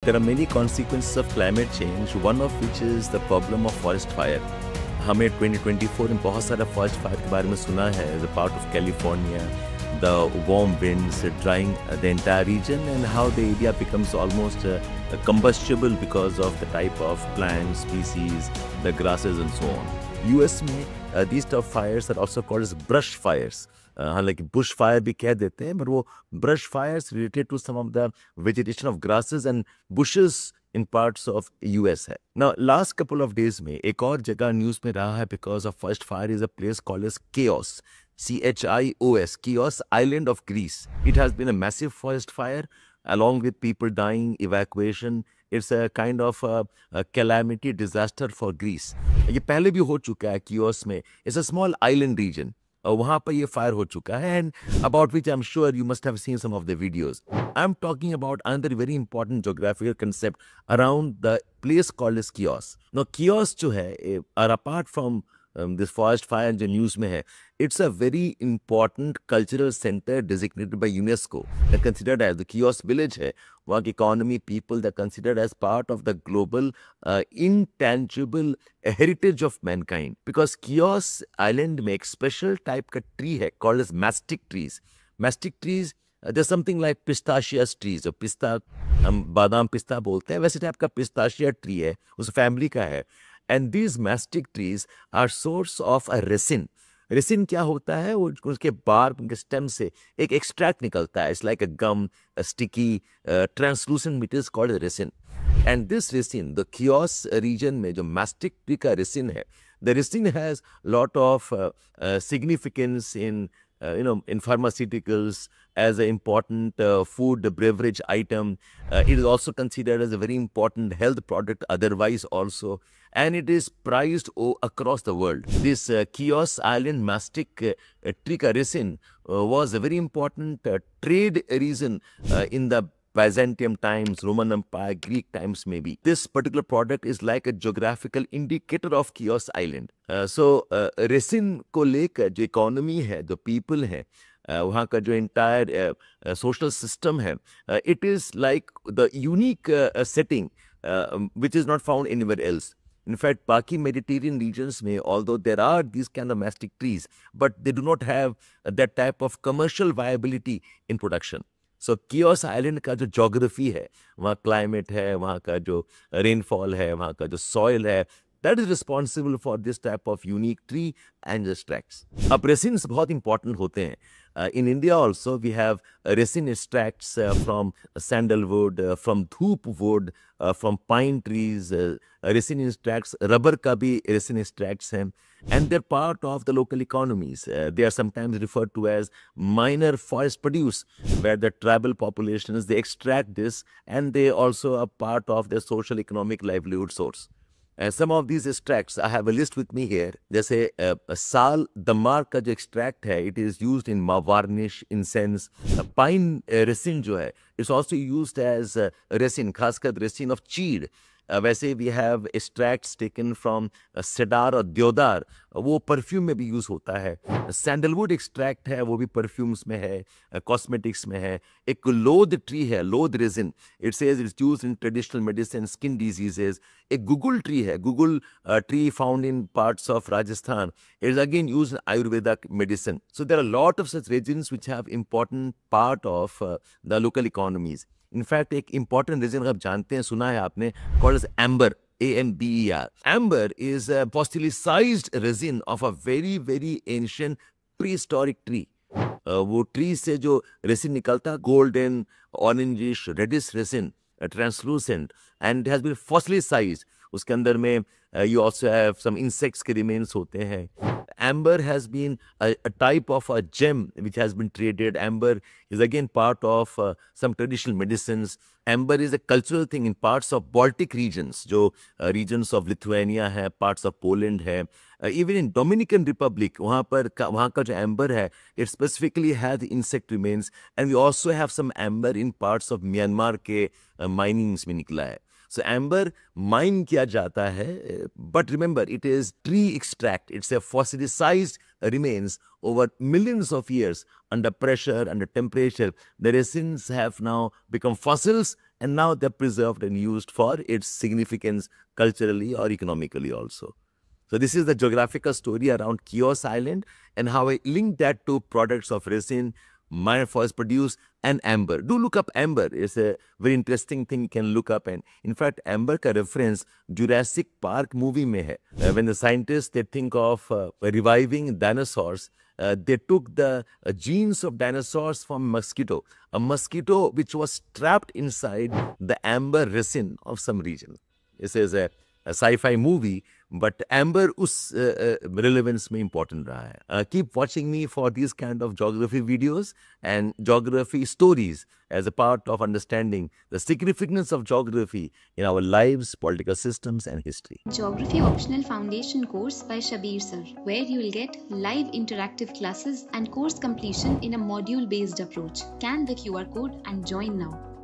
There are many consequences of climate change, one of which is the problem of forest fire. हमें 2024 में बहुत सारा forest fire के बारे में सुना है as a part of California, the warm winds drying the entire region and how the area becomes almost combustible because of the type of plants, species, the grasses and so on. US में these type of fires are also called as brush fires. हालांकि bush fire भी कह देते हैं, but वो brush fires related to some of the vegetation of grasses and bushes in parts of US है. Now last couple of days में एक और जगह न्यूज़ में रहा है because of forest fire is a place called as Chios. Chios, Chios Island of Greece. It has been a massive forest fire along with people dying, evacuation. It's a kind of a calamity disaster for Greece. ये पहले भी हो चुका है Chios में. It's a small island region. वहाँ पर ये फायर हो चुका है and about which I'm sure you must have seen some of the videos. I'm talking about another very important geographical concept around the place called as Chios. Now Chios जो है, apart from this forest fire जो news में है, it's a very important cultural center designated by UNESCO. They're considered as the Chios village है. वहाँ की economy, people, they're considered as part of the global intangible heritage of mankind. Because Chios Island में एक special type का tree है called as mastic trees. Mastic trees, there's something like pistachious trees. और पिस्ता हम बादाम पिस्ता बोलते हैं, वैसे टाइप का पिस्ताशिया ट्री है, उस फैमिली का है. And these mastic trees are source of a resin. Resin क्या होता है? वो उसके bark, उनके stem से एक extract निकलता है. It's like a gum, a sticky, translucent material is called resin. And this resin, the Chios region में जो mastic tree का resin है, the resin has lot of significance in in pharmaceuticals as an important food beverage item. It is also considered as a very important health product otherwise also, and it is prized across the world. This Chios Island mastic tree resin was a very important trade reason in the Byzantium times, Roman Empire, Greek times maybe. This particular product is like a geographical indicator of Chios Island. So resin को लेकर जो economy है, जो people है, वहाँ का जो entire social system है, it is like the unique setting which is not found anywhere else. In fact, बाकी Mediterranean regions में, although there are these kind of mastic trees, but they do not have that type of commercial viability in production. So Chios Island का जो geography है, वहाँ climate है, वहाँ का जो rainfall है, वहाँ का जो soil है, that is responsible for this type of unique tree and extracts. अब resins बहुत important होते हैं. In India also we have resin extracts from sandalwood, from dhoop wood, from pine trees, resin extracts, rubber का भी resin extracts हैं, and they're part of the local economies. They are sometimes referred to as minor forest produce, where the tribal populations, they extract this and they also are part of their social economic livelihood source. Some of these extracts, I have a list with me here. जैसे साल दमार का जो extract है, it is used in varnish, incense. Pine resin जो है, it's also used as resin, खासकर resin of चीड़. वैसे we have extracts taken from cedar और deodar, वो परफ्यूम में भी यूज होता है. सैंडलवुड एक्सट्रैक्ट है, वो भी परफ्यूम्स में है, कॉस्मेटिक्स में है. एक लोध ट्री है, lodh resin, it says it's used in traditional medicine, skin diseases. एक गुगुल ट्री है, guggul tree found in parts of Rajasthan, it is again used in Ayurveda medicine. So there are lot of such resins which have important part of the local economies. In fact एक important reason आप जानते हैं, सुना है आपने, called as amber. AMBER. Amber is a fossilized resin of a very, very ancient prehistoric tree. वो tree से जो रेसिन निकलता, golden, orangish, reddish resin, translucent, and it has been fossilized. उसके अंदर में you also have some insects के remains होते हैं. Amber has been a type of a gem which has been traded. Amber is again part of some traditional medicines. Amber is a cultural thing in parts of Baltic regions, जो regions of Lithuania है, parts of Poland है. Even in Dominican Republic, वहाँ का जो amber है, it specifically has insect remains, and we also have some amber in parts of Myanmar के minings में निकला है. So amber mine किया जाता है, but remember it is tree extract. It's a fossilized remains over millions of years under pressure, under temperature. The resins have now become fossils, and now they're preserved and used for its significance culturally or economically also. So this is the geographical story around Chios Island and how I link that to products of resin, minor forest produce, and amber. Do look up amber. It's a very interesting thing you can look up. And in fact, amber ka reference Jurassic Park movie mein hai. When the scientists, they think of reviving dinosaurs, they took the genes of dinosaurs from mosquito. A mosquito which was trapped inside the amber resin of some region. This is a sci-fi movie, but amber us relevance में important रहा है. Keep watching me for these kind of geography videos and geography stories as a part of understanding the significance of geography in our lives, political systems and history. Geography Optional Foundation course by Shabir Sir, where you will get live interactive classes and course completion in a module-based approach. Scan the QR code and join now.